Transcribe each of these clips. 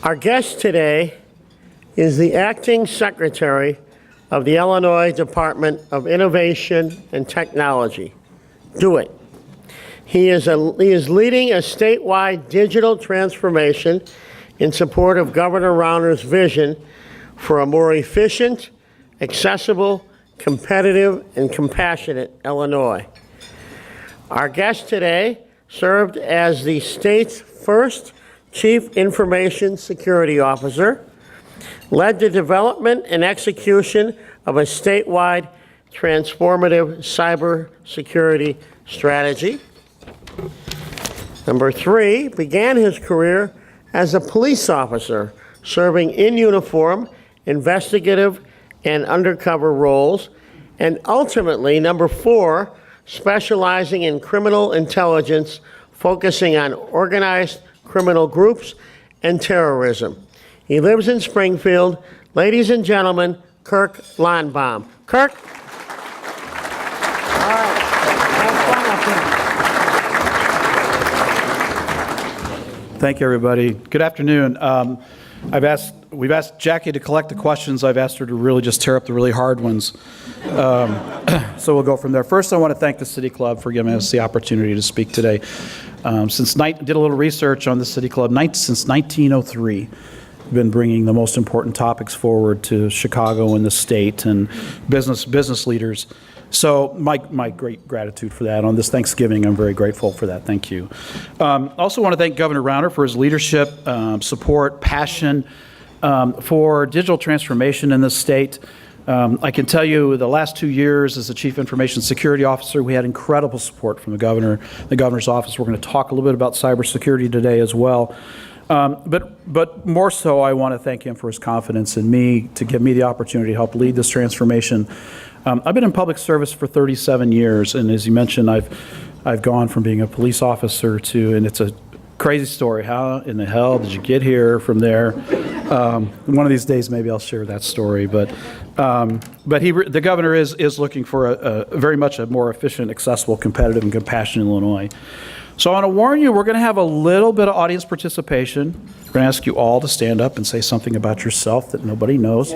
Our guest today is the Acting Secretary of the Illinois Department of Innovation and Technology, DoIT. He is leading a statewide digital transformation in support of Governor Rauner's vision for a more efficient, accessible, competitive, and compassionate Illinois. Our guest today served as the state's first Chief Information Security Officer, led the development and execution of a statewide transformative cybersecurity strategy. Number 3, began his career as a police officer, serving in uniform, investigative, and undercover roles, and ultimately, number 4, specializing in criminal intelligence, focusing on organized criminal groups and terrorism. He lives in Springfield. Ladies and gentlemen, Kirk Lonbom. Kirk? All right. Thank you, everybody. Good afternoon. We've asked Jackie to collect the questions. I've asked her to really just tear up the really hard ones. So we'll go from there. First, I want to thank the City Club for giving us the opportunity to speak today. Did a little research on the City Club. Since 1903, we've been bringing the most important topics forward to Chicago and the state and business leaders. So my great gratitude for that. On this Thanksgiving, I'm very grateful for that. Thank you. I also want to thank Governor Rauner for his leadership, support, passion for digital transformation in the state. I can tell you the last 2 years as the Chief Information Security Officer, we had incredible support from the governor's office. We're going to talk a little bit about cybersecurity today as well. But more so, I want to thank him for his confidence in me to give me the opportunity to help lead this transformation. I've been in public service for 37 years, and as you mentioned, I've gone from being a police officer to, and it's a crazy story. How in the hell did you get here from there? One of these days, maybe I'll share that story. But the governor is looking for a very much a more efficient, accessible, competitive, and compassionate Illinois. So I want to warn you, we're going to have a little bit of audience participation. We're going to ask you all to stand up and say something about yourself that nobody knows.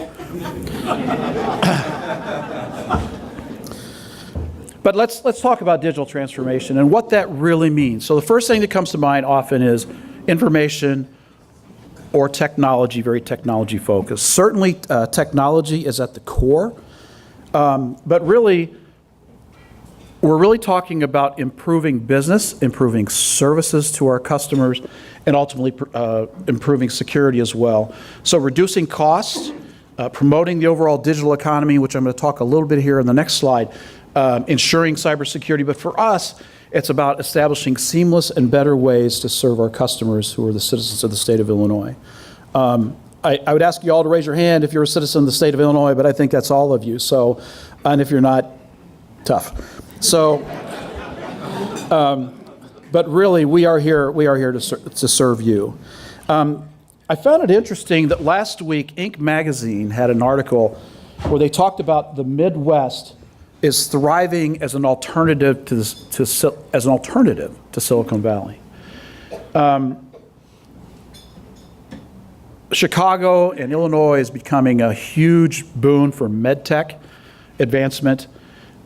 But let's talk about digital transformation and what that really means. So the first thing that comes to mind often is information or technology, very technology focused. Certainly technology is at the core, but really we're really talking about improving business, improving services to our customers, and ultimately improving security as well. So reducing costs, promoting the overall digital economy, which I'm going to talk a little bit here in the next slide, ensuring cybersecurity. But for us, it's about establishing seamless and better ways to serve our customers who are the citizens of the state of Illinois. I would ask you all to raise your hand if you're a citizen of the state of Illinois, but I think that's all of you. So, and if you're not, tough. So, but really, we are here to serve you. I found it interesting that last week, Inc. magazine had an article where they talked about the Midwest is thriving as an alternative to Silicon Valley. Chicago and Illinois is becoming a huge boon for med tech advancement.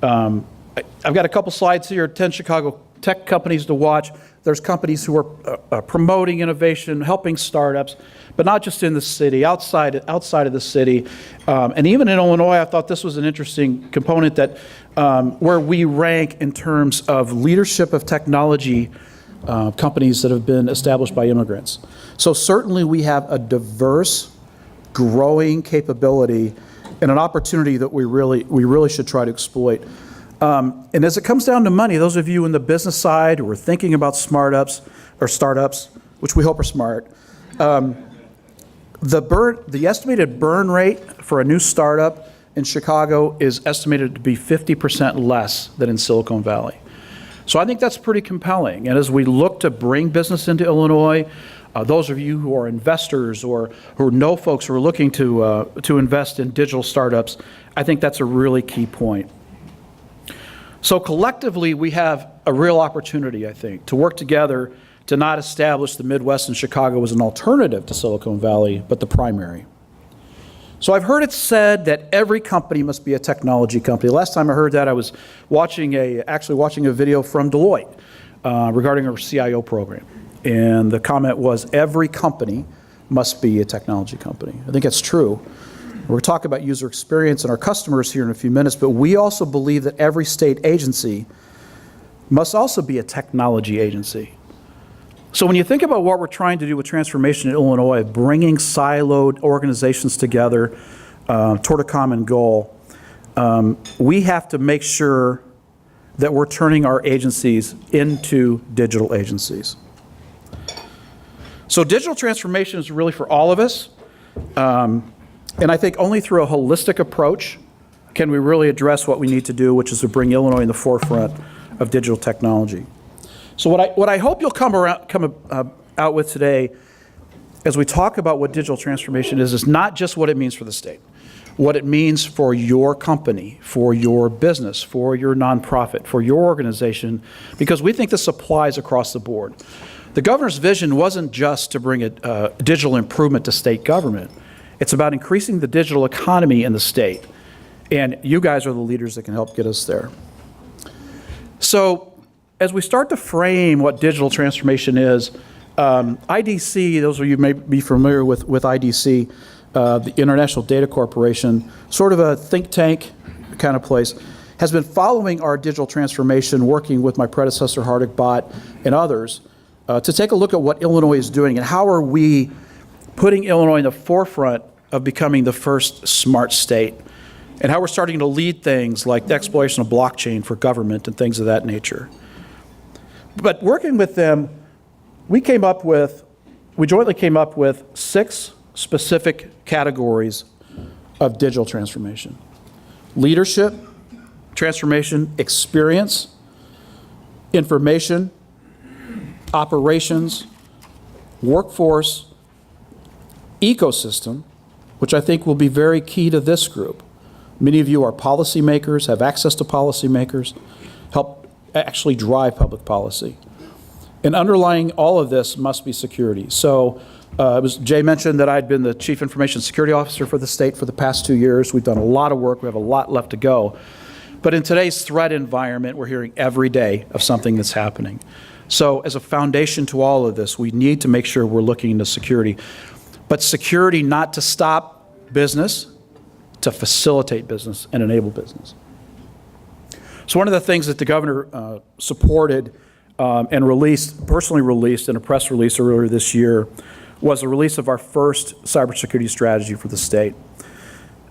I've got a couple slides here, 10 Chicago tech companies to watch. There's companies who are promoting innovation, helping startups, but not just in the city, outside of the city. And even in Illinois, I thought this was an interesting component that where we rank in terms of leadership of technology companies that have been established by immigrants. So certainly we have a diverse, growing capability and an opportunity that we really should try to exploit. And as it comes down to money, those of you in the business side who are thinking about startups, which we hope are smart, the estimated burn rate for a new startup in Chicago is estimated to be 50% less than in Silicon Valley. So I think that's pretty compelling. And as we look to bring business into Illinois, those of you who are investors or who know folks who are looking to invest in digital startups, I think that's a really key point. So collectively, we have a real opportunity, I think, to work together to not establish the Midwest and Chicago as an alternative to Silicon Valley, but the primary. So I've heard it said that every company must be a technology company. Last time I heard that, I was actually watching a video from DoIT regarding our CIO program. And the comment was, every company must be a technology company. I think that's true. We're going to talk about user experience and our customers here in a few minutes, but we also believe that every state agency must also be a technology agency. So when you think about what we're trying to do with transformation in Illinois, bringing siloed organizations together toward a common goal, we have to make sure that we're turning our agencies into digital agencies. So digital transformation is really for all of us. And I think only through a holistic approach can we really address what we need to do, which is to bring Illinois in the forefront of digital technology. So what I hope you'll come out with today as we talk about what digital transformation is not just what it means for the state, what it means for your company, for your business, for your nonprofit, for your organization, because we think this applies across the board. The governor's vision wasn't just to bring a digital improvement to state government. It's about increasing the digital economy in the state. And you guys are the leaders that can help get us there. So as we start to frame what digital transformation is, IDC, those of you may be familiar with IDC, the International Data Corporation, sort of a think tank kind of place, has been following our digital transformation, working with my predecessor, Hardik Bhatt, and others, to take a look at what Illinois is doing and how are we putting Illinois in the forefront of becoming the first smart state, and how we're starting to lead things like the exploration of blockchain for government and things of that nature. But working with them, we jointly came up with 6 specific categories of digital transformation: leadership, transformation, experience, information, operations, workforce, ecosystem, which I think will be very key to this group. Many of you are policymakers, have access to policymakers, help actually drive public policy. And underlying all of this must be security. So Jay mentioned that I'd been the Chief Information Security Officer for the state for the past 2 years. We've done a lot of work. We have a lot left to go. But in today's threat environment, we're hearing every day of something that's happening. So as a foundation to all of this, we need to make sure we're looking into security. But security not to stop business, to facilitate business and enable business. So one of the things that the governor supported and personally released in a press release earlier this year was the release of our first cybersecurity strategy for the state.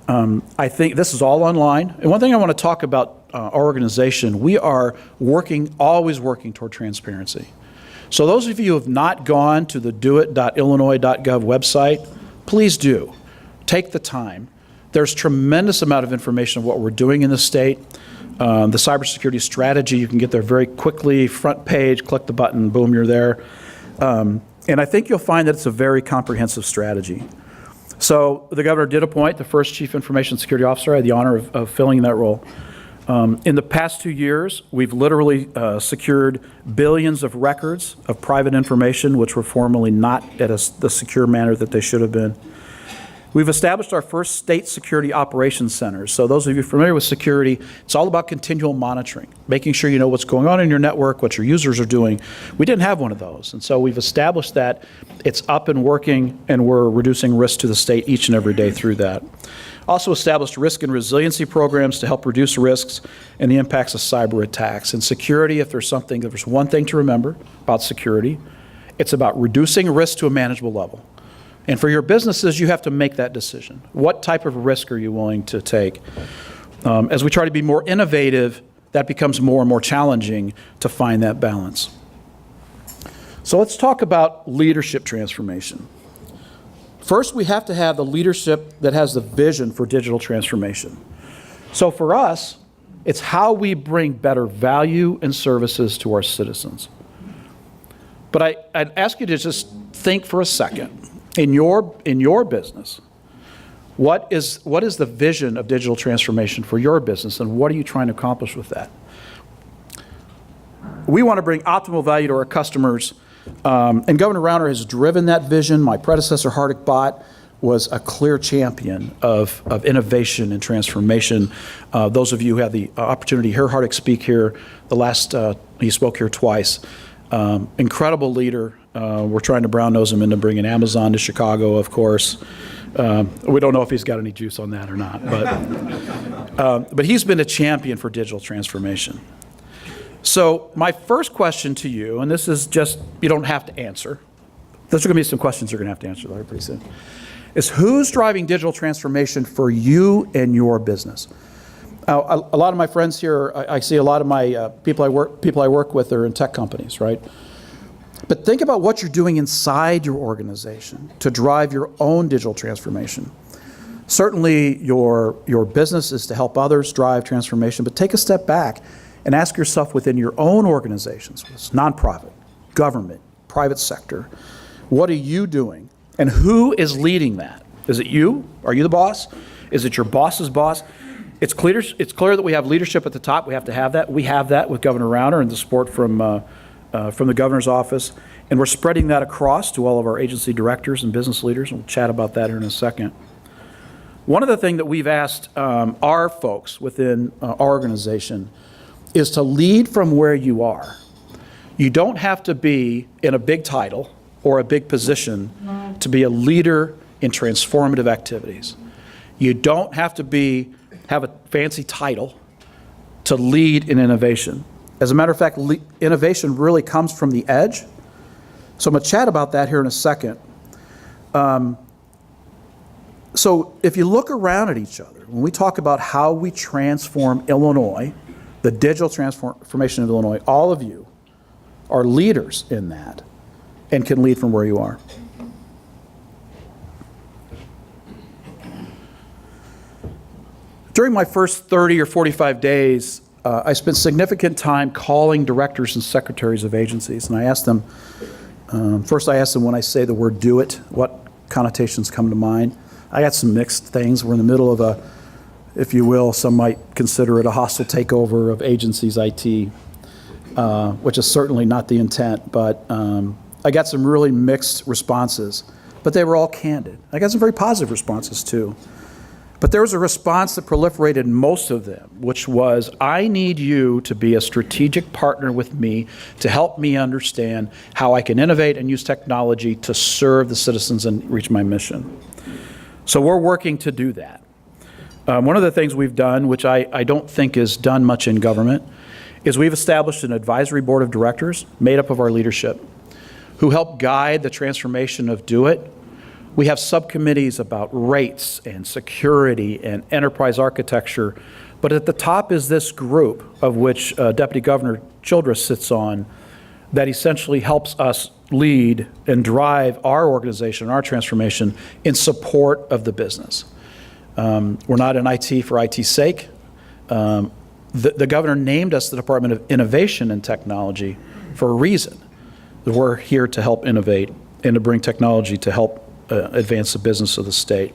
I think this is all online. And one thing I want to talk about our organization, we are always working toward transparency. So those of you who have not gone to the doit.illinois.gov website, please do. Take the time. There's tremendous amount of information of what we're doing in the state. The cybersecurity strategy, you can get there very quickly, front page, click the button, boom, you're there. And I think you'll find that it's a very comprehensive strategy. So the governor did appoint the first Chief Information Security Officer. I had the honor of filling that role. In the past 2 years, we've literally secured billions of records of private information, which were formerly not at the secure manner that they should have been. We've established our first state security operations centers. So those of you familiar with security, it's all about continual monitoring, making sure you know what's going on in your network, what your users are doing. We didn't have one of those. And so we've established that. It's up and working, and we're reducing risk to the state each and every day through that. Also established risk and resiliency programs to help reduce risks and the impacts of cyber attacks. And security, if there's one thing to remember about security, it's about reducing risk to a manageable level. And for your businesses, you have to make that decision. What type of risk are you willing to take? As we try to be more innovative, that becomes more and more challenging to find that balance. So let's talk about leadership transformation. First, we have to have the leadership that has the vision for digital transformation. So for us, it's how we bring better value and services to our citizens. But I'd ask you to just think for a second. In your business, what is the vision of digital transformation for your business, and what are you trying to accomplish with that? We want to bring optimal value to our customers And Governor Rauner has driven that vision. My predecessor, Hardik Bhatt, was a clear champion of innovation and transformation. Those of you who had the opportunity to hear Hardik speak here, he spoke here twice. Incredible leader. We're trying to brown nose him into bringing Amazon to Chicago, of course. We don't know if he's got any juice on that or not, but he's been a champion for digital transformation. So my first question to you, and this is just, you don't have to answer. Those are going to be some questions you're going to have to answer, Larry, pretty soon. Is who's driving digital transformation for you and your business? A lot of my friends here, I see a lot of my people I work with are in tech companies, right? But think about what you're doing inside your organization to drive your own digital transformation. Certainly your business is to help others drive transformation, but take a step back and ask yourself within your own organizations, whether it's nonprofit, government, private sector, what are you doing? And who is leading that? Is it you? Are you the boss? Is it your boss's boss? It's clear that we have leadership at the top. We have to have that. We have that with Governor Rauner and the support from the governor's office. And we're spreading that across to all of our agency directors and business leaders. And we'll chat about that here in a second. One of the things that we've asked our folks within our organization is to lead from where you are. You don't have to be in a big title or a big position to be a leader in transformative activities. You don't have to have a fancy title to lead in innovation. As a matter of fact, innovation really comes from the edge. So I'm going to chat about that here in a second. So if you look around at each other, when we talk about how we transform Illinois, the digital transformation of Illinois, all of you are leaders in that and can lead from where you are. During my first 30 or 45 days, I spent significant time calling directors and secretaries of agencies, and I asked them, first I asked them when I say the word do it, what connotations come to mind. I got some mixed things. We're in the middle of a, if you will, some might consider it a hostile takeover of agencies' IT, which is certainly not the intent, but I got some really mixed responses, but they were all candid. I got some very positive responses too. But there was a response that proliferated in most of them, which was, I need you to be a strategic partner with me to help me understand how I can innovate and use technology to serve the citizens and reach my mission. So we're working to do that. One of the things we've done, which I don't think is done much in government, is we've established an advisory board of directors made up of our leadership who help guide the transformation of DoIT. We have subcommittees about rates and security and enterprise architecture, but at the top is this group of which Deputy Governor Childress sits on that essentially helps us lead and drive our organization, our transformation in support of the business. We're not in IT for IT's sake. The governor named us the Department of Innovation and Technology for a reason. We're here to help innovate and to bring technology to help advance the business of the state.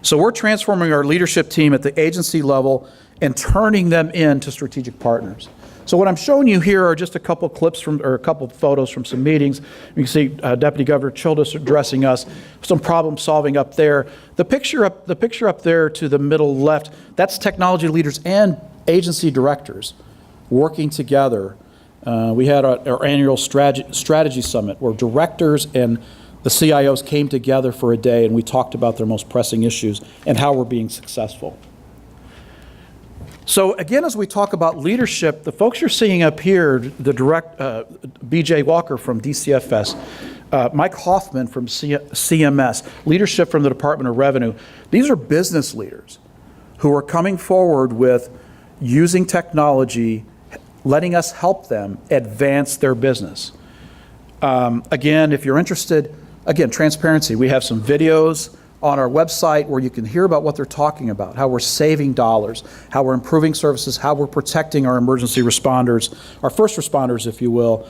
So we're transforming our leadership team at the agency level and turning them into strategic partners. So what I'm showing you here are just a couple clips from, or a couple photos from some meetings. You can see Deputy Governor Childress addressing us, some problem solving up there. The picture up there to the middle left, that's technology leaders and agency directors working together. We had our annual strategy summit where directors and the CIOs came together for a day and we talked about their most pressing issues and how we're being successful. So again, as we talk about leadership, the folks you're seeing up here, the BJ Walker from DCFS, Mike Hoffman from CMS, leadership from the Department of Revenue, these are business leaders who are coming forward with using technology, letting us help them advance their business. Again, if you're interested, again, transparency. We have some videos on our website where you can hear about what they're talking about, how we're saving dollars, how we're improving services, how we're protecting our emergency responders, our first responders, if you will,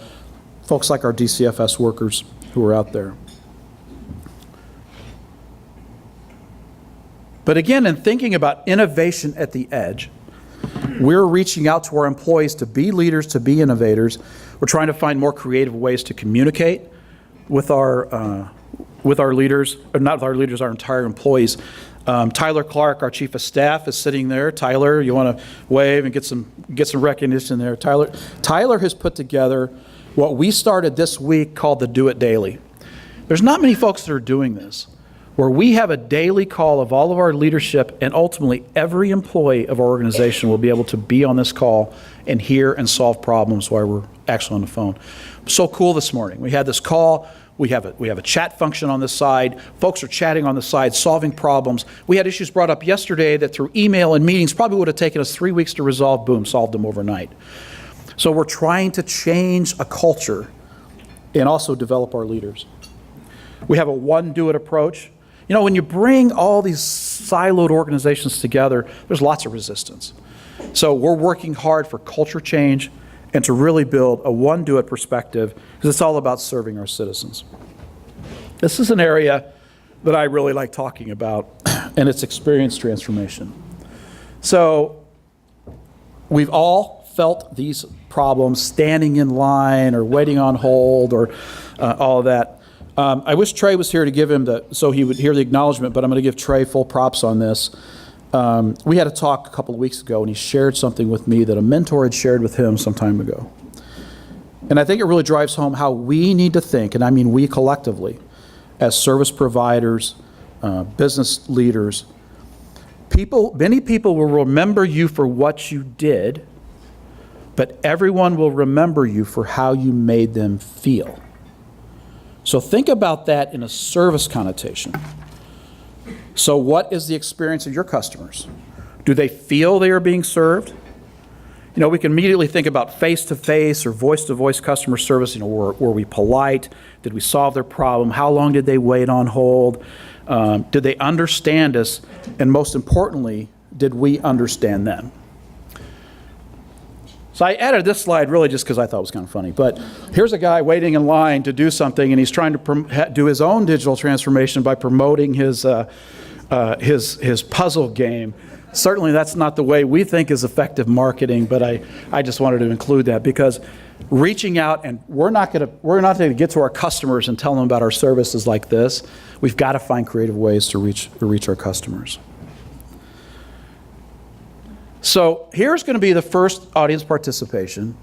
folks like our DCFS workers who are out there. But again, in thinking about innovation at the edge, we're reaching out to our employees to be leaders, to be innovators. We're trying to find more creative ways to communicate with our leaders, or not with our leaders, our entire employees. Tyler Clark, our chief of staff, is sitting there. Tyler, you want to wave and get some recognition there. Tyler has put together what we started this week called the Do It Daily. There's not many folks that are doing this, where we have a daily call of all of our leadership, and ultimately every employee of our organization will be able to be on this call and hear and solve problems while we're actually on the phone. So cool this morning. We had this call. We have a chat function on this side. Folks are chatting on the side, solving problems. We had issues brought up yesterday that through email and meetings probably would have taken us 3 weeks to resolve. Boom, solved them overnight. So we're trying to change a culture and also develop our leaders. We have a one do it approach. You know, when you bring all these siloed organizations together, there's lots of resistance. So we're working hard for culture change and to really build a one do it perspective, because it's all about serving our citizens. This is an area that I really like talking about, and it's experience transformation. So we've all felt these problems standing in line or waiting on hold or all of that. I wish Trey was here to give him so he would hear the acknowledgement, but I'm going to give Trey full props on this. We had a talk a couple of weeks ago, and he shared something with me that a mentor had shared with him some time ago. And I think it really drives home how we need to think, and I mean we collectively, as service providers, business leaders. Many people will remember you for what you did, but everyone will remember you for how you made them feel. So think about that in a service connotation. So what is the experience of your customers? Do they feel they are being served? You know, we can immediately think about face-to-face or voice-to-voice customer service. You know, were we polite? Did we solve their problem? How long did they wait on hold? Did they understand us? And most importantly, did we understand them? So I added this slide really just because I thought it was kind of funny. But here's a guy waiting in line to do something, and he's trying to do his own digital transformation by promoting his puzzle game. Certainly that's not the way we think is effective marketing, but I just wanted to include that because reaching out, and we're not going to get to our customers and tell them about our services like this. We've got to find creative ways to reach our customers. So here's going to be the first audience participation,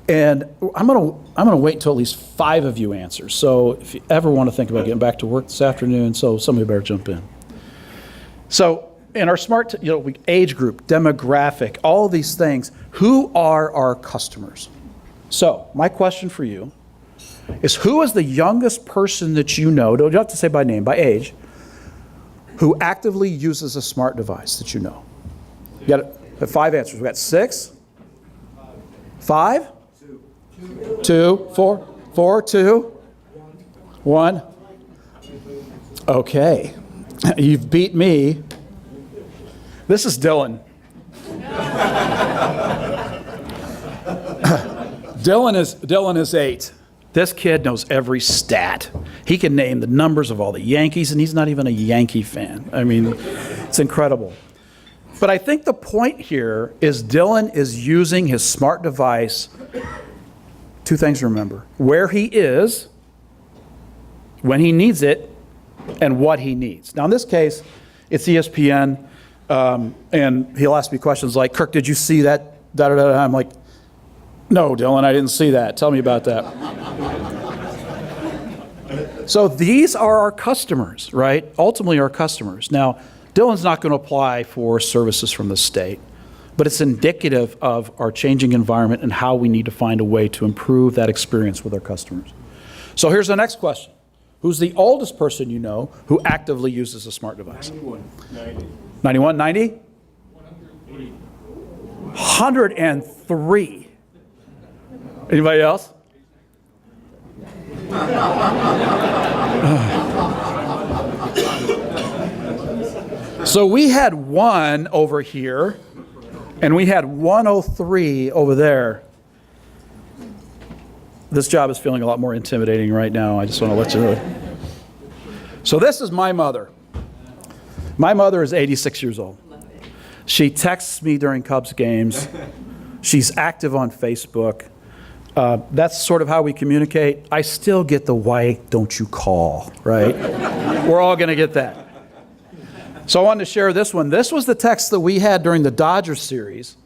and I'm going to wait until at least 5 of you answer. So if you ever want to think about getting back to work this afternoon, so somebody better jump in. So in our smart, age group, demographic, all of these things, who are our customers? So my question for you is, who is the youngest person that you know, don't have to say by name, by age, who actively uses a smart device that you know? You got 5 answers. We got 6? 5? 2, 4, 2, 1. Okay. You've beat me. This is Dylan. Dylan is 8. This kid knows every stat. He can name the numbers of all the Yankees, and he's not even a Yankee fan. I mean, it's incredible. But I think the point here is Dylan is using his smart device. 2 things to remember: where he is, when he needs it, and what he needs. Now in this case, it's ESPN, and he'll ask me questions like, "Kirk, did you see that?" I'm like, "No, Dylan, I didn't see that. Tell me about that." So these are our customers, right? Ultimately our customers. Now, Dylan's not going to apply for services from the state, but it's indicative of our changing environment and how we need to find a way to improve that experience with our customers. So here's the next question. Who's the oldest person you know who actively uses a smart device? 91, 90? 103. Anybody else? So we had 1 over here, and we had 103 over there. This job is feeling a lot more intimidating right now. I just want to let you know. So this is my mother. My mother is 86 years old. She texts me during Cubs games. She's active on Facebook. That's sort of how we communicate. I still get the why don't you call, right? We're all going to get that. So I wanted to share this one. This was the text that we had during the Dodger series.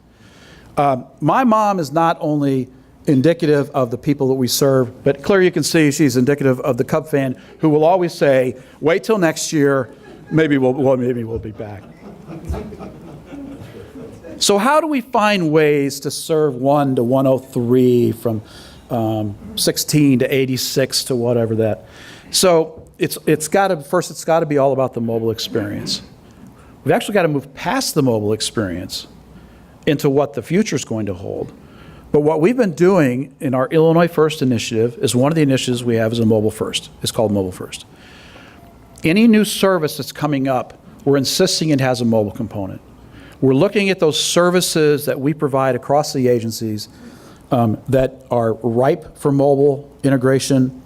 My mom is not only indicative of the people that we serve, but clearly you can see she's indicative of the Cub fan who will always say, wait till next year, maybe we'll be back. So how do we find ways to serve 1 to 103 from 16 to 86 to whatever that? So it's got to be all about the mobile experience. We've actually got to move past the mobile experience into what the future is going to hold. But what we've been doing in our Illinois First initiative is one of the initiatives we have is a mobile first. It's called Mobile First. Any new service that's coming up, we're insisting it has a mobile component. We're looking at those services that we provide across the agencies that are ripe for mobile integration.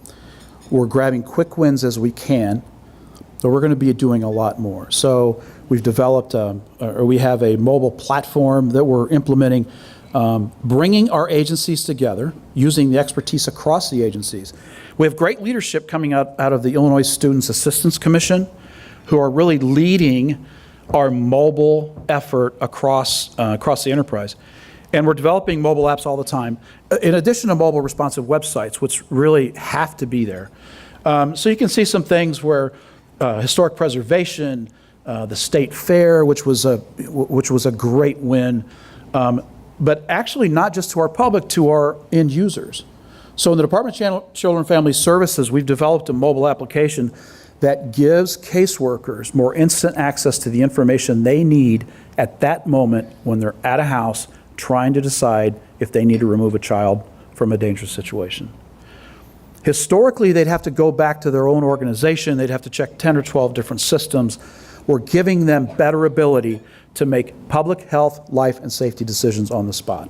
We're grabbing quick wins as we can, but we're going to be doing a lot more. So we've developed, or we have a mobile platform that we're implementing, bringing our agencies together, using the expertise across the agencies. We have great leadership coming out of the Illinois Students Assistance Commission, who are really leading our mobile effort across the enterprise. And we're developing mobile apps all the time, in addition to mobile responsive websites, which really have to be there. So you can see some things where historic preservation, the state fair, which was a great win, but actually not just to our public, to our end users. So in the Department of Children and Family Services, we've developed a mobile application that gives caseworkers more instant access to the information they need at that moment when they're at a house trying to decide if they need to remove a child from a dangerous situation. Historically, they'd have to go back to their own organization. They'd have to check 10 or 12 different systems. We're giving them better ability to make public health, life, and safety decisions on the spot.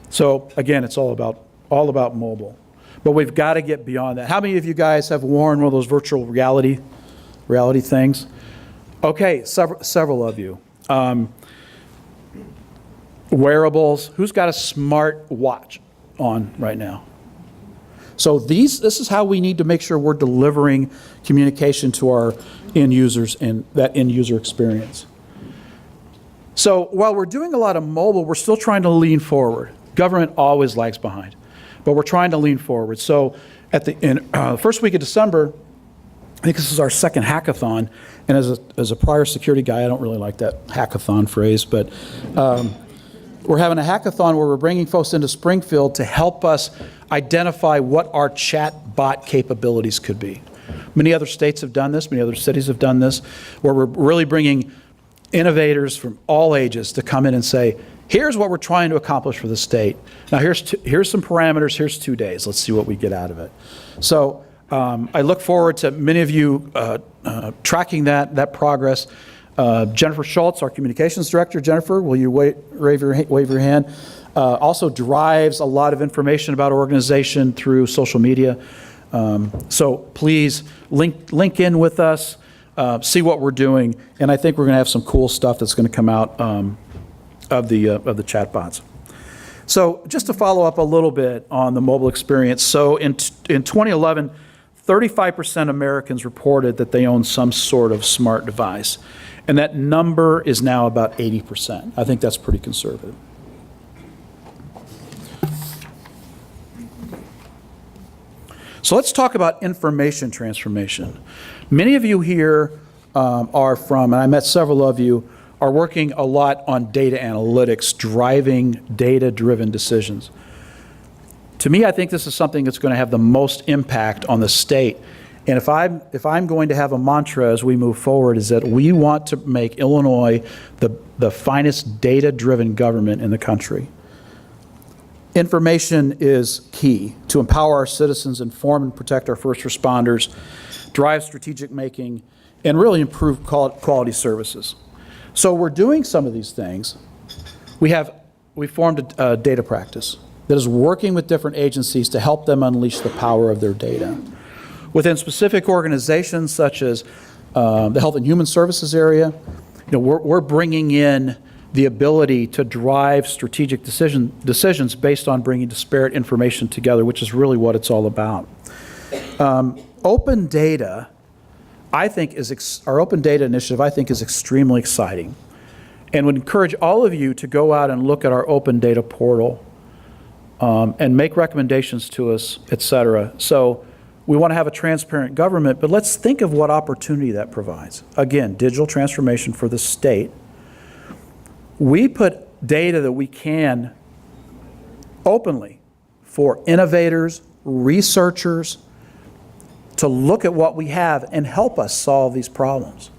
So again, it's all about mobile. But we've got to get beyond that. How many of you guys have worn one of those virtual reality things? Okay, several of you. Wearables. Who's got a smart watch on right now? So this is how we need to make sure we're delivering communication to our end users and that end user experience. So while we're doing a lot of mobile, we're still trying to lean forward. Government always lags behind, but we're trying to lean forward. So at the first week of December, I think this is our second hackathon, and as a prior security guy, I don't really like that hackathon phrase, but we're having a hackathon where we're bringing folks into Springfield to help us identify what our chat bot capabilities could be. Many other states have done this, many other cities have done this, where we're really bringing innovators from all ages to come in and say, here's what we're trying to accomplish for the state. Now here's some parameters, here's 2 days, let's see what we get out of it. So I look forward to many of you tracking that progress. Jennifer Schultz, our communications director. Jennifer, will you wave your hand? Also drives a lot of information about our organization through social media. So please link in with us, see what we're doing, and I think we're going to have some cool stuff that's going to come out of the chatbots. So just to follow up a little bit on the mobile experience. So in 2011, 35% of Americans reported that they own some sort of smart device. And that number is now about 80%. I think that's pretty conservative. So let's talk about information transformation. Many of you here are from, and I met several of you, are working a lot on data analytics, driving data-driven decisions. To me, I think this is something that's going to have the most impact on the state. And if I'm going to have a mantra as we move forward, is that we want to make Illinois the finest data-driven government in the country. Information is key to empower our citizens, inform and protect our first responders, drive strategic making, and really improve quality services. So we're doing some of these things. We formed a data practice that is working with different agencies to help them unleash the power of their data. Within specific organizations such as the Health and Human Services area, we're bringing in the ability to drive strategic decisions based on bringing disparate information together, which is really what it's all about. Open data, I think, our open data initiative, I think, is extremely exciting, and would encourage all of you to go out and look at our open data portal and make recommendations to us, et cetera. So we want to have a transparent government, but let's think of what opportunity that provides. Again, digital transformation for the state. We put data that we can openly for innovators, researchers, to look at what we have and help us solve these problems.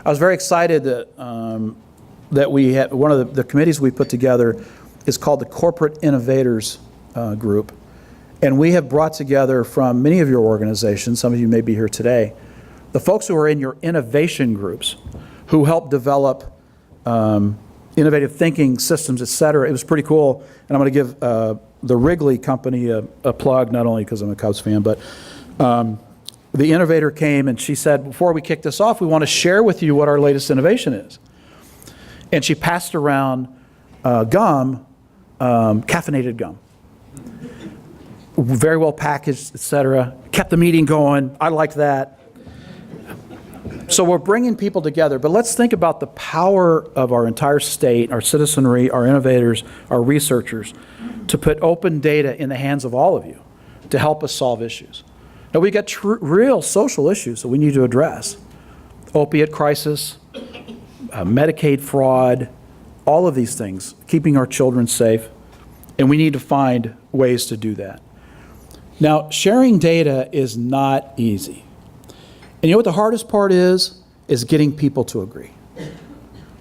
I was very excited that we had, one of the committees we put together is called the Corporate Innovators Group. And we have brought together from many of your organizations, some of you may be here today, the folks who are in your innovation groups who help develop innovative thinking systems, et cetera. It was pretty cool. And I'm going to give the Wrigley Company a plug, not only because I'm a Cubs fan, but the innovator came and she said, before we kick this off, we want to share with you what our latest innovation is. And she passed around gum, caffeinated gum. Very well packaged, et cetera. Kept the meeting going. I liked that. So we're bringing people together, but let's think about the power of our entire state, our citizenry, our innovators, our researchers, to put open data in the hands of all of you to help us solve issues. Now we've got real social issues that we need to address. Opiate crisis, Medicaid fraud, all of these things, keeping our children safe, and we need to find ways to do that. Now, sharing data is not easy. And you know what the hardest part is getting people to agree.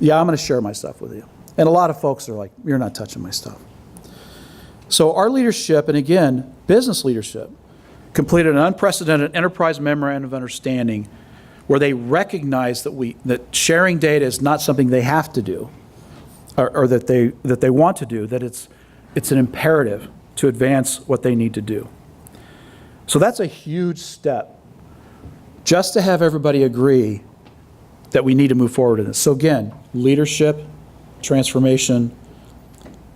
Yeah, I'm going to share my stuff with you. And a lot of folks are like, you're not touching my stuff. So our leadership, and again, business leadership, completed an unprecedented enterprise memorandum of understanding where they recognize that sharing data is not something they have to do or that they want to do, that it's an imperative to advance what they need to do. So that's a huge step, just to have everybody agree that we need to move forward in this. So again, leadership, transformation,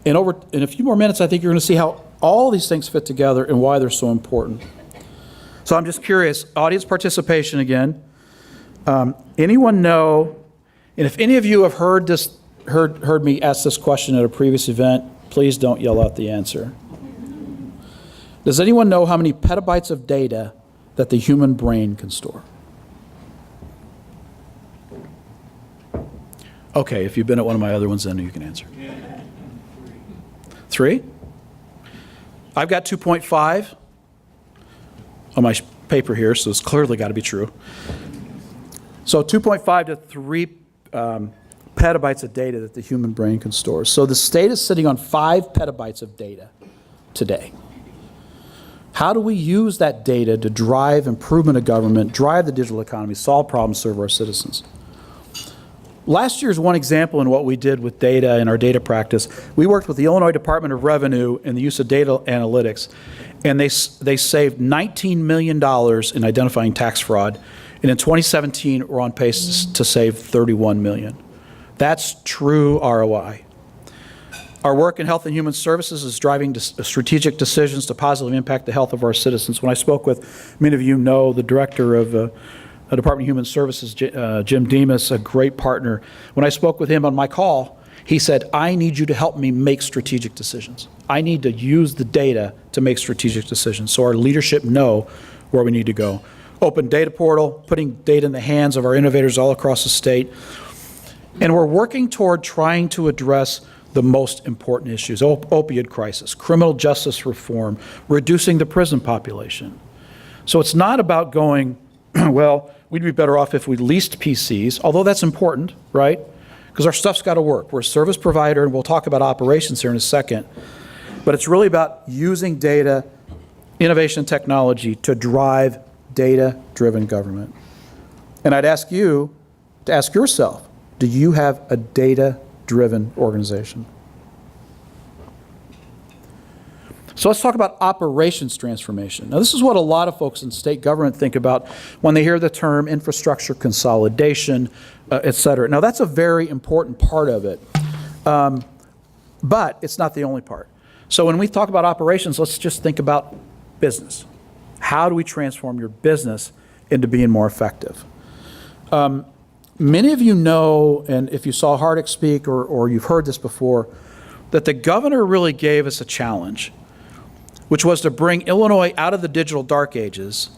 and in a few more minutes, I think you're going to see how all these things fit together and why they're so important. So I'm just curious, audience participation again. Anyone know, and if any of you have heard me ask this question at a previous event, please don't yell out the answer. Does anyone know how many petabytes of data that the human brain can store? Okay, if you've been at one of my other ones, then you can answer. 3? I've got 2.5 on my paper here, so it's clearly got to be true. So 2.5 to 3 petabytes of data that the human brain can store. So the state is sitting on 5 petabytes of data today. How do we use that data to drive improvement of government, drive the digital economy, solve problems, serve our citizens? Last year's one example in what we did with data in our data practice. We worked with the Illinois Department of Revenue in the use of data analytics, and they saved $19 million in identifying tax fraud, and in 2017, we're on pace to save $31 million. That's true ROI. Our work in Health and Human Services is driving strategic decisions to positively impact the health of our citizens. When I spoke with, many of you know, the director of the Department of Human Services, Jim Demas, a great partner. When I spoke with him on my call, he said, I need you to help me make strategic decisions. I need to use the data to make strategic decisions so our leadership know where we need to go. Open data portal, putting data in the hands of our innovators all across the state. And we're working toward trying to address the most important issues: opioid crisis, criminal justice reform, reducing the prison population. So it's not about going, well, we'd be better off if we leased PCs, although that's important, right? Because our stuff's got to work. We're a service provider, and we'll talk about operations here in a second. But it's really about using data, innovation, technology to drive data-driven government. And I'd ask you to ask yourself, do you have a data-driven organization? So let's talk about operations transformation. Now, this is what a lot of folks in state government think about when they hear the term infrastructure consolidation, et cetera. Now, that's a very important part of it. But it's not the only part. So when we talk about operations, let's just think about business. How do we transform your business into being more effective? Many of you know, and if you saw Hardick speak or you've heard this before, that the governor really gave us a challenge, which was to bring Illinois out of the digital dark ages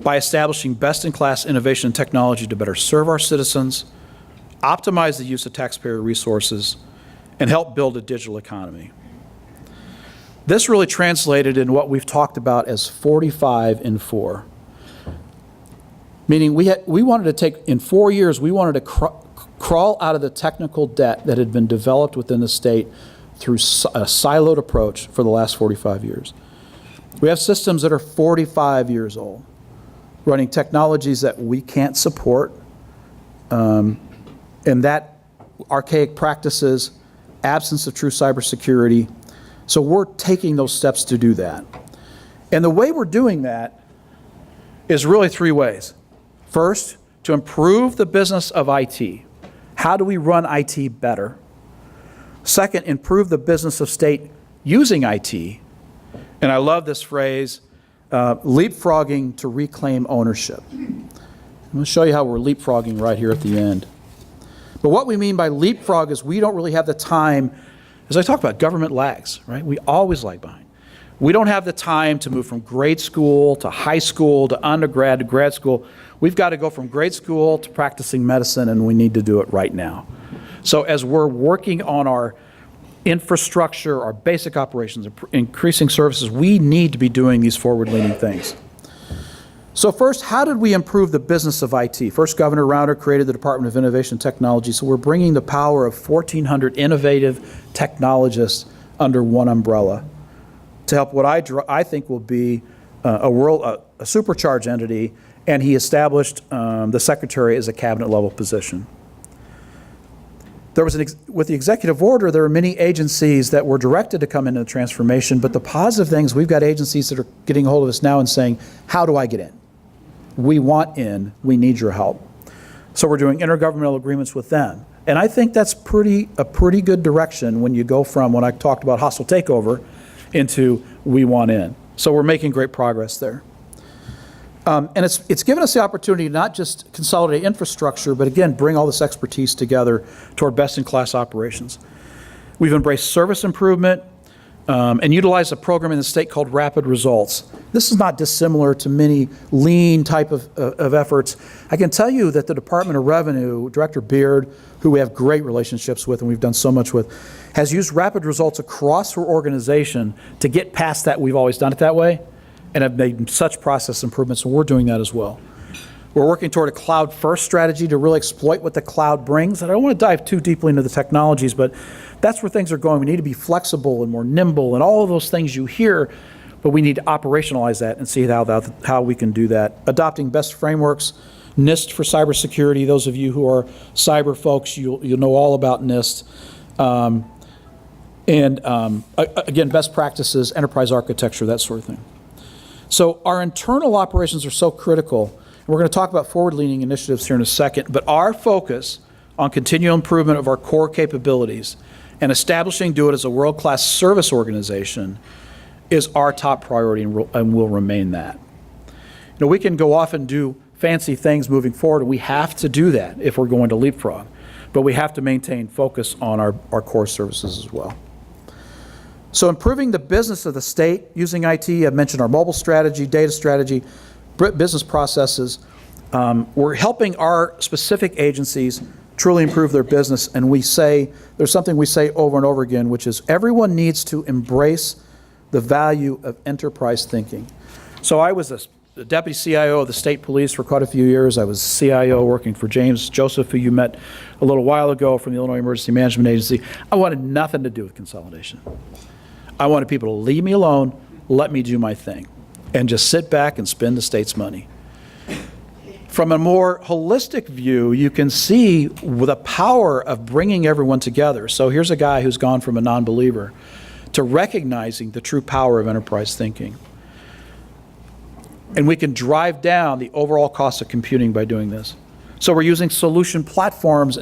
by establishing best-in-class innovation and technology to better serve our citizens, optimize the use of taxpayer resources, and help build a digital economy. This really translated in what we've talked about as 45 in 4. Meaning we wanted to take, in 4 years, we wanted to crawl out of the technical debt that had been developed within the state through a siloed approach for the last 45 years. We have systems that are 45 years old, running technologies that we can't support, and that archaic practices, absence of true cybersecurity. So we're taking those steps to do that. And the way we're doing that is really 3 ways. First, to improve the business of IT. How do we run IT better? Second, improve the business of state using IT. And I love this phrase, leapfrogging to reclaim ownership. I'm going to show you how we're leapfrogging right here at the end. But what we mean by leapfrog is we don't really have the time, as I talk about, government lags, right? We always lag behind. We don't have the time to move from grade school to high school to undergrad to grad school. We've got to go from grade school to practicing medicine, and we need to do it right now. So as we're working on our infrastructure, our basic operations, increasing services, we need to be doing these forward-leaning things. So first, how did we improve the business of IT? First, Governor Rauner created the Department of Innovation and Technology, so we're bringing the power of 1,400 innovative technologists under one umbrella to help what I think will be a supercharged entity, and he established the secretary as a cabinet-level position. There was with the executive order, there were many agencies that were directed to come into the transformation, but the positive things, we've got agencies that are getting a hold of us now and saying, how do I get in? We want in, we need your help. So we're doing intergovernmental agreements with them. And I think that's a pretty good direction when you go from, when I talked about hostile takeover, into we want in. So we're making great progress there. And it's given us the opportunity to not just consolidate infrastructure, but again, bring all this expertise together toward best-in-class operations. We've embraced service improvement and utilized a program in the state called Rapid Results. This is not dissimilar to many lean type of efforts. I can tell you that the Department of Revenue, Director Beard, who we have great relationships with and we've done so much with, has used Rapid Results across her organization to get past that. We've always done it that way, and have made such process improvements, and we're doing that as well. We're working toward a cloud-first strategy to really exploit what the cloud brings. And I don't want to dive too deeply into the technologies, but that's where things are going. We need to be flexible and more nimble and all of those things you hear, but we need to operationalize that and see how we can do that. Adopting best frameworks, NIST for cybersecurity. Those of you who are cyber folks, you'll know all about NIST. Again, best practices, enterprise architecture, that sort of thing. So our internal operations are so critical. We're going to talk about forward-leaning initiatives here in a second, but our focus on continual improvement of our core capabilities and establishing DoIT as a world-class service organization is our top priority and will remain that. You know, we can go off and do fancy things moving forward, and we have to do that if we're going to leapfrog, but we have to maintain focus on our core services as well. So improving the business of the state using IT, I've mentioned our mobile strategy, data strategy, business processes. We're helping our specific agencies truly improve their business, and there's something we say over and over again, which is everyone needs to embrace the value of enterprise thinking. So I was the deputy CIO of the state police for quite a few years. I was CIO working for James Joseph, who you met a little while ago from the Illinois Emergency Management Agency. I wanted nothing to do with consolidation. I wanted people to leave me alone, let me do my thing, and just sit back and spend the state's money. From a more holistic view, you can see the power of bringing everyone together. So here's a guy who's gone from a non-believer to recognizing the true power of enterprise thinking. And we can drive down the overall cost of computing by doing this. So we're using solution platforms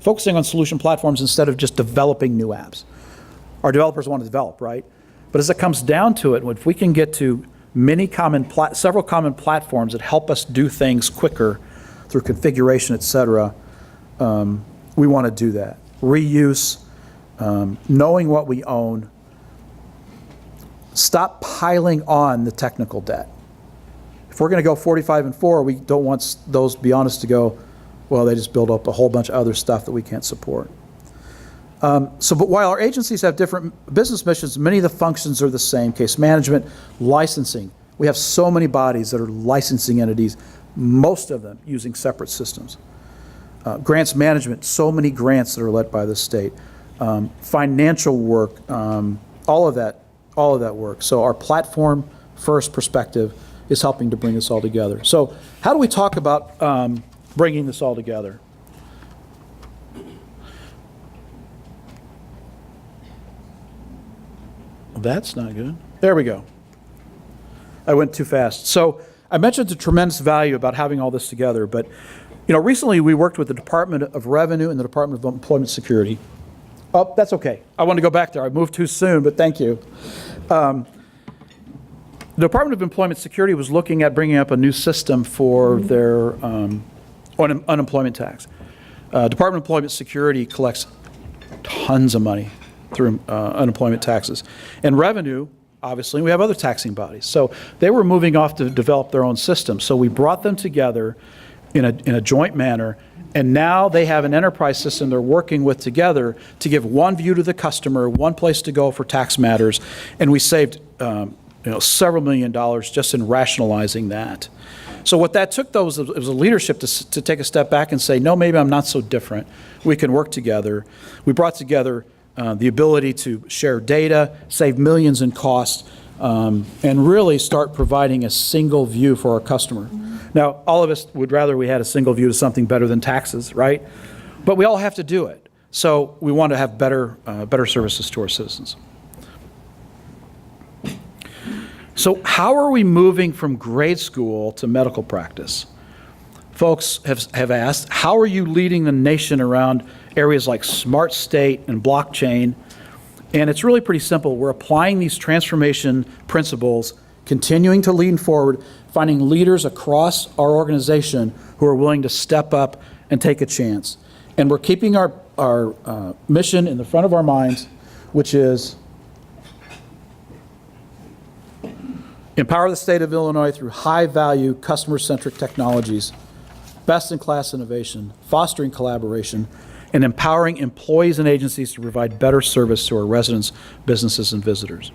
focusing on solution platforms instead of just developing new apps. Our developers want to develop, right? But as it comes down to it, if we can get to several common platforms that help us do things quicker through configuration, et cetera, we want to do that. Reuse, knowing what we own, stop piling on the technical debt. If we're going to go 45 and 4, we don't want those, be honest, to go, well, they just build up a whole bunch of other stuff that we can't support. But while our agencies have different business missions, many of the functions are the same. Case management, licensing. We have so many bodies that are licensing entities, most of them using separate systems. Grants management, so many grants that are led by the state. Financial work, all of that work. So our platform first perspective is helping to bring this all together. So how do we talk about bringing this all together? That's not good. There we go. I went too fast. So I mentioned the tremendous value about having all this together, but recently we worked with the Department of Revenue and the Department of Employment Security. Oh, that's okay. I want to go back there. I moved too soon, but thank you. The Department of Employment Security was looking at bringing up a new system for their unemployment tax. Department of Employment Security collects tons of money through unemployment taxes. And revenue, obviously, we have other taxing bodies. So they were moving off to develop their own system. So we brought them together in a joint manner, and now they have an enterprise system they're working with together to give one view to the customer, one place to go for tax matters, and we saved several $1 million just in rationalizing that. So what that took, though, was a leadership to take a step back and say, no, maybe I'm not so different. We can work together. We brought together the ability to share data, save millions in costs, and really start providing a single view for our customer. Now, all of us would rather we had a single view to something better than taxes, right? But we all have to do it. So we want to have better services to our citizens. So how are we moving from grade school to medical practice? Folks have asked, how are you leading the nation around areas like smart state and blockchain? And it's really pretty simple. We're applying these transformation principles, continuing to lean forward, finding leaders across our organization who are willing to step up and take a chance. And we're keeping our mission in the front of our minds, which is empower the state of Illinois through high-value, customer-centric technologies, best-in-class innovation, fostering collaboration, and empowering employees and agencies to provide better service to our residents, businesses, and visitors.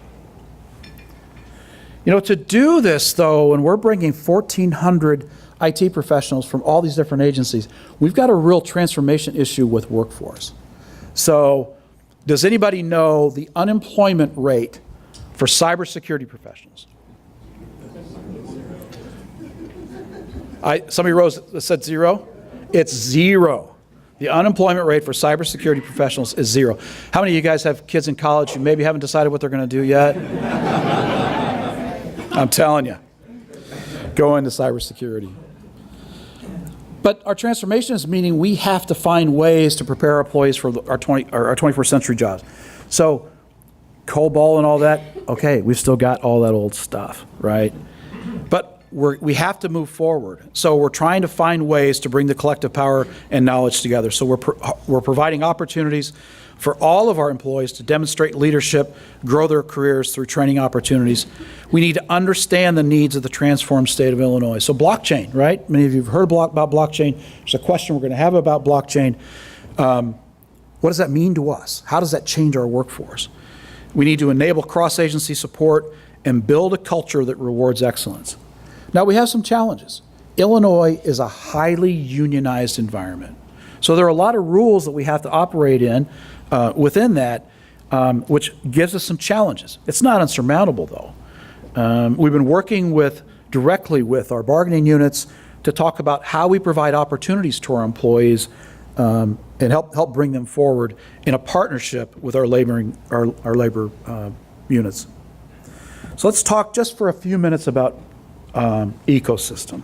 To do this, though, and we're bringing 1,400 IT professionals from all these different agencies, we've got a real transformation issue with workforce. So, does anybody know the unemployment rate for cybersecurity professionals? Somebody said 0? It's 0. The unemployment rate for cybersecurity professionals is 0. How many of you guys have kids in college who maybe haven't decided what they're going to do yet? I'm telling you, go into cybersecurity. But our transformation is meaning we have to find ways to prepare our employees for our 21st century jobs. So COBOL and all that, okay, we've still got all that old stuff, right? But we have to move forward. So we're trying to find ways to bring the collective power and knowledge together. So we're providing opportunities for all of our employees to demonstrate leadership, grow their careers through training opportunities. We need to understand the needs of the transformed state of Illinois. So blockchain, right? Many of you have heard about blockchain. There's a question we're going to have about blockchain. What does that mean to us? How does that change our workforce? We need to enable cross-agency support and build a culture that rewards excellence. Now, we have some challenges. Illinois is a highly unionized environment. So there are a lot of rules that we have to operate in within that, which gives us some challenges. It's not insurmountable, though. We've been working directly with our bargaining units to talk about how we provide opportunities to our employees and help bring them forward in a partnership with our labor units. So let's talk just for a few minutes about ecosystem.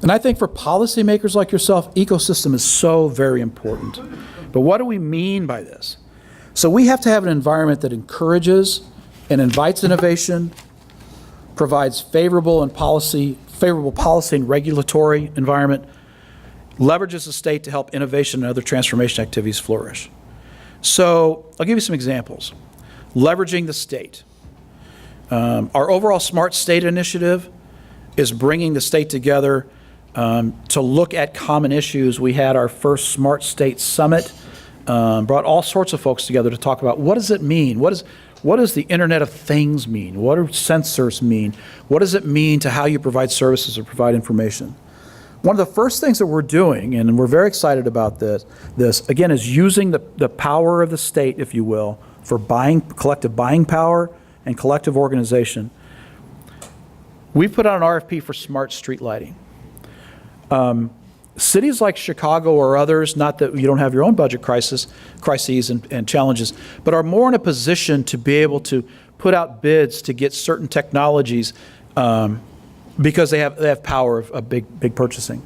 And I think for policymakers like yourself, ecosystem is so very important. But what do we mean by this? So we have to have an environment that encourages and invites innovation, provides favorable policy and regulatory environment, leverages the state to help innovation and other transformation activities flourish. So I'll give you some examples. Leveraging the state. Our overall Smart State initiative is bringing the state together to look at common issues. We had our first Smart State Summit, brought all sorts of folks together to talk about what does it mean? What does the Internet of Things mean? What do sensors mean? What does it mean to how you provide services or provide information? One of the first things that we're doing, and we're very excited about this again, is using the power of the state, if you will, for collective buying power and collective organization. We've put out an RFP for smart street lighting. Cities like Chicago or others, not that you don't have your own budget crises and challenges, but are more in a position to be able to put out bids to get certain technologies because they have power of big purchasing.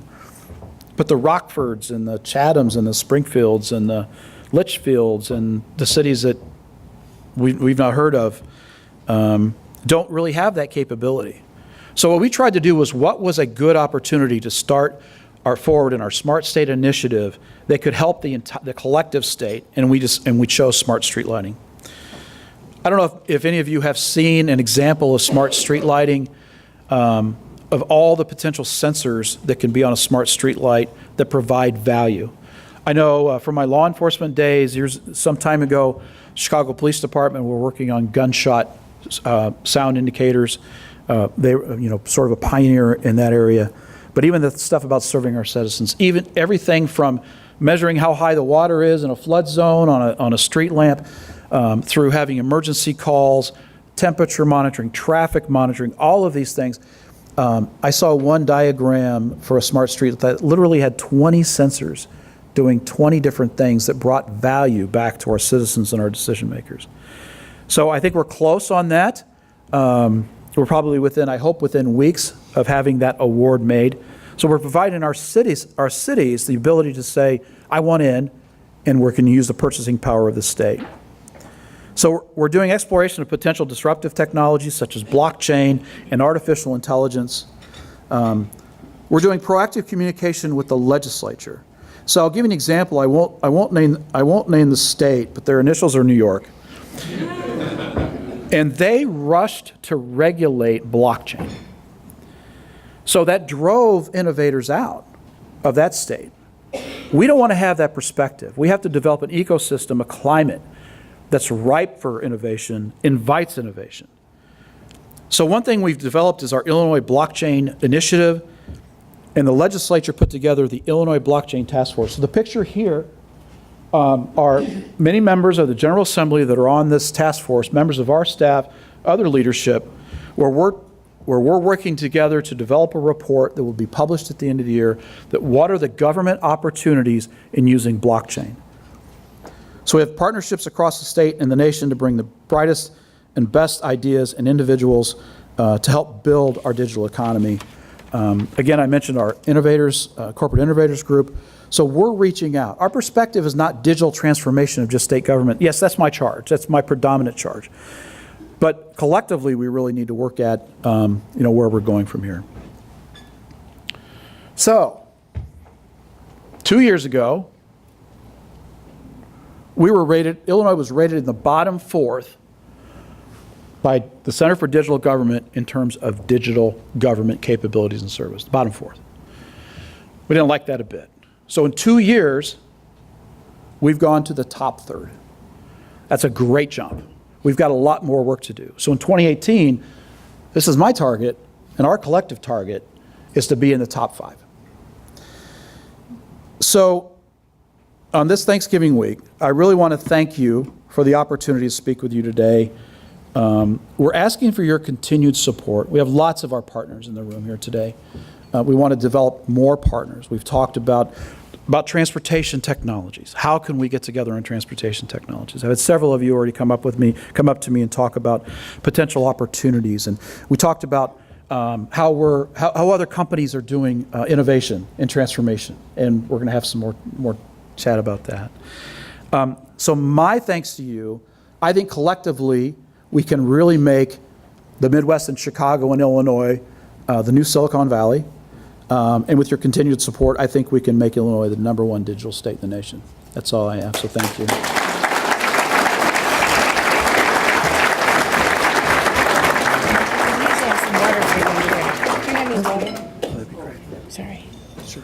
But the Rockfords and the Chathams and the Springfields and the Litchfields and the cities that we've not heard of don't really have that capability. So what we tried to do was, what was a good opportunity to start forward in our Smart State initiative that could help the collective state, and we chose smart street lighting. I don't know if any of you have seen an example of smart street lighting, of all the potential sensors that can be on a smart street light that provide value. I know from my law enforcement days, some time ago, Chicago Police Department were working on gunshot sound indicators. They were, sort of a pioneer in that area. But even the stuff about serving our citizens, even everything from measuring how high the water is in a flood zone on a street lamp, through having emergency calls, temperature monitoring, traffic monitoring, all of these things. I saw one diagram for a smart street that literally had 20 sensors doing 20 different things that brought value back to our citizens and our decision makers. So I think we're close on that. We're probably within weeks of having that award made. So we're providing our cities the ability to say, I want in, and we're going to use the purchasing power of the state. So we're doing exploration of potential disruptive technologies such as blockchain and artificial intelligence. We're doing proactive communication with the legislature. So I'll give you an example. I won't name the state, but their initials are New York. And they rushed to regulate blockchain. So that drove innovators out of that state. We don't want to have that perspective. We have to develop an ecosystem, a climate that's ripe for innovation, invites innovation. So one thing we've developed is our Illinois Blockchain Initiative, and the legislature put together the Illinois Blockchain Task Force. So the picture here are many members of the General Assembly that are on this task force, members of our staff, other leadership, where we're working together to develop a report that will be published at the end of the year that what are the government opportunities in using blockchain. So we have partnerships across the state and the nation to bring the brightest and best ideas and individuals to help build our digital economy. Again, I mentioned our innovators, corporate innovators group. So we're reaching out. Our perspective is not digital transformation of just state government. Yes, that's my charge. That's my predominant charge. But collectively, we really need to work at where we're going from here. So 2 years ago, Illinois was rated in the bottom fourth by the Center for Digital Government in terms of digital government capabilities and service, the bottom fourth. We didn't like that a bit. So in 2 years, we've gone to the top third. That's a great jump. We've got a lot more work to do. So in 2018, this is my target, and our collective target is to be in the top 5. So on this Thanksgiving week, I really want to thank you for the opportunity to speak with you today. We're asking for your continued support. We have lots of our partners in the room here today. We want to develop more partners. We've talked about transportation technologies. How can we get together on transportation technologies? I've had several of you already come up to me and talk about potential opportunities. And we talked about how other companies are doing innovation and transformation, and we're going to have some more chat about that. So my thanks to you. I think collectively we can really make the Midwest and Chicago and Illinois the new Silicon Valley. And with your continued support, I think we can make Illinois the #1 digital state in the nation. That's all I have, so thank you. That'd be great. Sorry. Sure.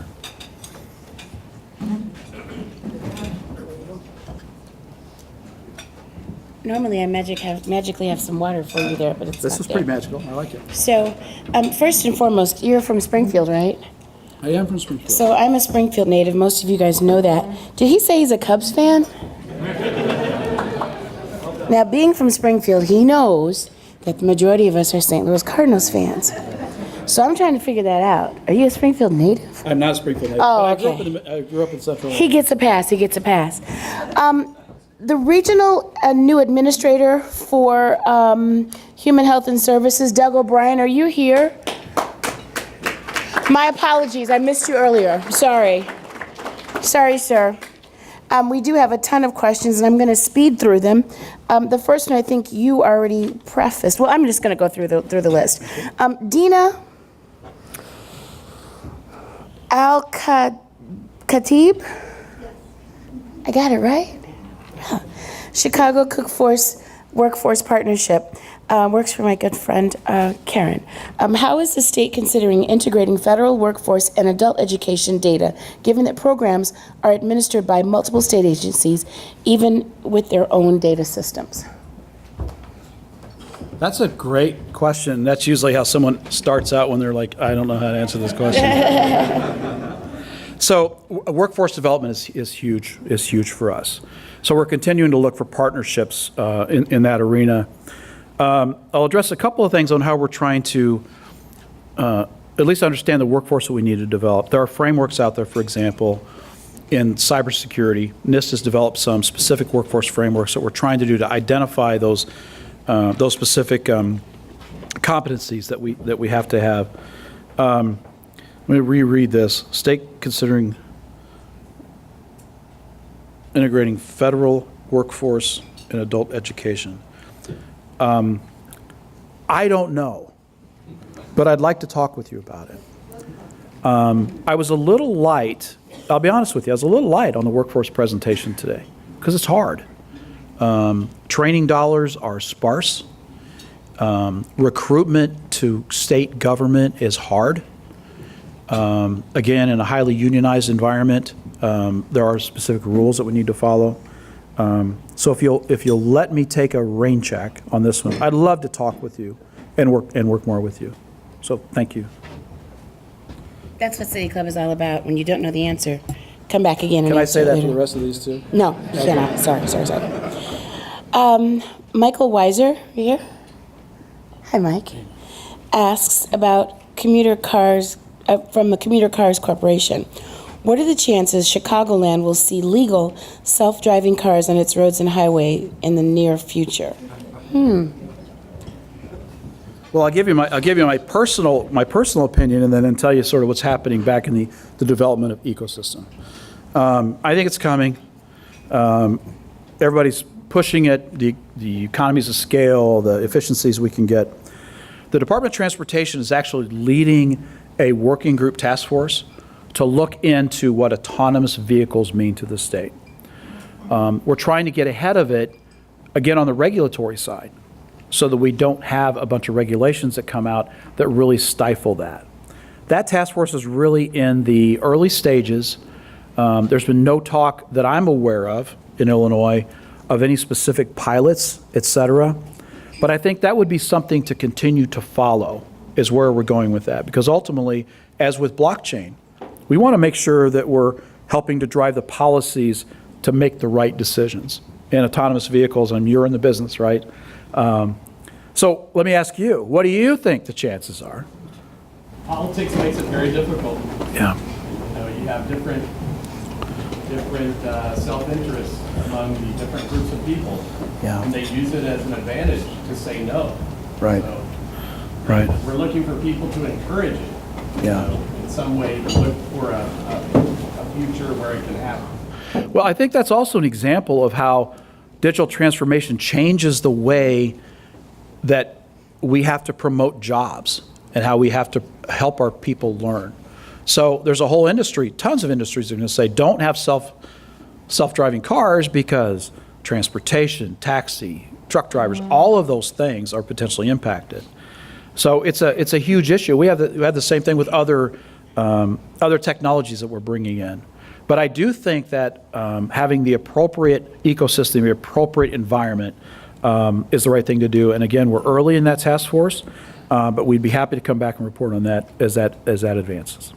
Normally I magically have some water for you there, but it's This not is there. pretty magical. I like it. So, first and foremost, you're from Springfield, right? I am from Springfield. So I'm a Springfield native. Most of you guys know that. Did he say he's a Cubs fan? Now, being from Springfield, he knows that the majority of us are St. Louis Cardinals fans. So I'm trying to figure that out. Are you a Springfield native? I'm not a Springfield native. Oh, but okay. I grew up in Central. He gets a pass. He gets a pass. The regional new administrator for Human Health and Services, Doug O'Brien, are you here? My apologies. I missed you earlier. Sorry. Sorry, sir. We do have a ton of questions, and I'm going to speed through them. The first one I think you already prefaced. Well, I'm just going to go through the list. Dina Al-Khatib? I got it right? Chicago Workforce Partnership works for my good friend Karen. How is the state considering integrating federal workforce and adult education data, given that programs are administered by multiple state agencies, even with their own data systems? That's a great question. That's usually how someone starts out when they're like, I don't know how to answer this question. So workforce development is huge for us. So we're continuing to look for partnerships in that arena. I'll address a couple of things on how we're trying to at least understand the workforce that we need to develop. There are frameworks out there, for example, in cybersecurity. NIST has developed some specific workforce frameworks that we're trying to do to identify those specific competencies that we have to have. Let me reread this. State considering integrating federal workforce and adult education. I don't know, but I'd like to talk with you about it. I was a little light, I'll be honest with you, I was a little light on the workforce presentation today because it's hard. Training dollars are sparse. Recruitment to state government is hard. Again, in a highly unionized environment, there are specific rules that we need to follow. So if you'll let me take a rain check on this one, I'd love to talk with you and work more with you. So thank you. That's what City Club is all about. When you don't know the answer, come back again and Can I answer say it that later. for the rest of these two? No, you cannot. Sorry. Michael Weiser, here. Hi, Mike. Asks about commuter cars from the Commuter Cars Corporation. What are the chances Chicagoland will see legal self-driving cars on its roads and highway in the near future? Well, I'll give you my personal opinion, and then tell you sort of what's happening back in the development of ecosystem. I think it's coming. Everybody's pushing it. The economies of scale, the efficiencies we can get. The Department of Transportation is actually leading a working group task force to look into what autonomous vehicles mean to the state. We're trying to get ahead of it, again, on the regulatory side, so that we don't have a bunch of regulations that come out that really stifle that. That task force is really in the early stages. There's been no talk that I'm aware of in Illinois of any specific pilots, et cetera. But I think that would be something to continue to follow, is where we're going with that. Because ultimately, as with blockchain, we want to make sure that we're helping to drive the policies to make the right decisions. In autonomous vehicles, and you're in the business, right? So let me ask you, what do you think the chances are? Politics makes it very difficult. Yeah. You know, you have different self-interests among the different groups of people. Yeah. And they use it as an advantage to say no. Right. So Right. We're looking for people to encourage it. Yeah. In some way to look for a future where it can happen. Well, I think that's also an example of how digital transformation changes the way that we have to promote jobs and how we have to help our people learn. So there's a whole industry, tons of industries that are going to say, don't have self-driving cars because transportation, taxi, truck drivers, all of those things are potentially impacted. So it's a huge issue. We have the same thing with other technologies that we're bringing in. But I do think that having the appropriate ecosystem, the appropriate environment is the right thing to do. And again, we're early in that task force, but we'd be happy to come back and report on that as that advances.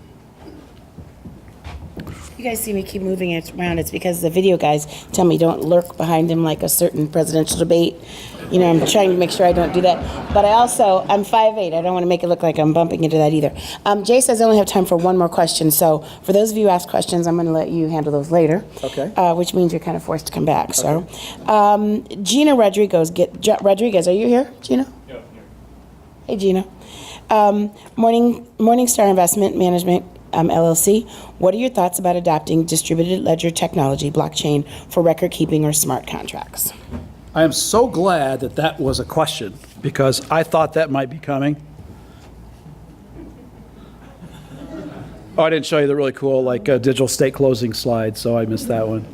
You guys see me keep moving it around, it's because the video guys tell me don't lurk behind him like a certain presidential debate. You know, I'm trying to make sure I don't do that. But I'm 5'8". I don't want to make it look like I'm bumping into that either. Jay says I only have time for one more question. So for those of you who ask questions, I'm going to let you handle those later. Okay. Which means you're kind of forced to come back. So, Gina Rodriguez, are you here, Gina? Yeah, yeah. Hey, Gina. Morningstar Investment Management, LLC. What are your thoughts about adopting distributed ledger technology, blockchain, for record keeping or smart contracts? I am so glad that that was a question because I thought that might be coming. Oh, I didn't show you the really cool digital state closing slide, so I missed that one.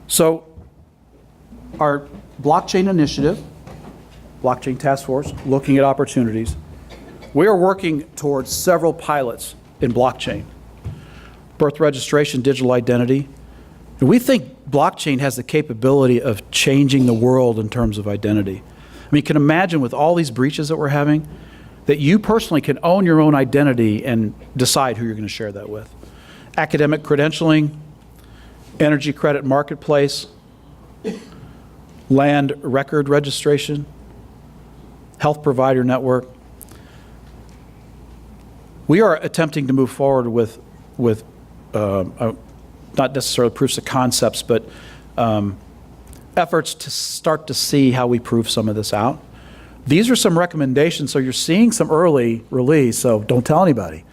So our blockchain initiative, blockchain task force, looking at opportunities. We are working towards several pilots in blockchain. Birth registration, digital identity. We think blockchain has the capability of changing the world in terms of identity. I mean, you can imagine with all these breaches that we're having, that you personally can own your own identity and decide who you're going to share that with. Academic credentialing, energy credit marketplace, land record registration, health provider network. We are attempting to move forward with not necessarily proofs of concepts, but efforts to start to see how we prove some of this out. These are some recommendations, so you're seeing some early release, so don't tell anybody.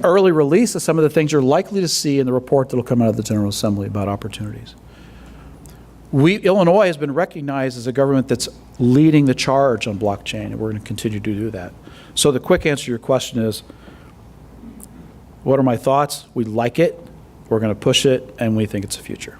Early release of some of the things you're likely to see in the report that will come out of the General Assembly about opportunities. Illinois has been recognized as a government that's leading the charge on blockchain, and we're going to continue to do that. So the quick answer to your question is, what are my thoughts? We like it, we're going to push it, and we think it's the future.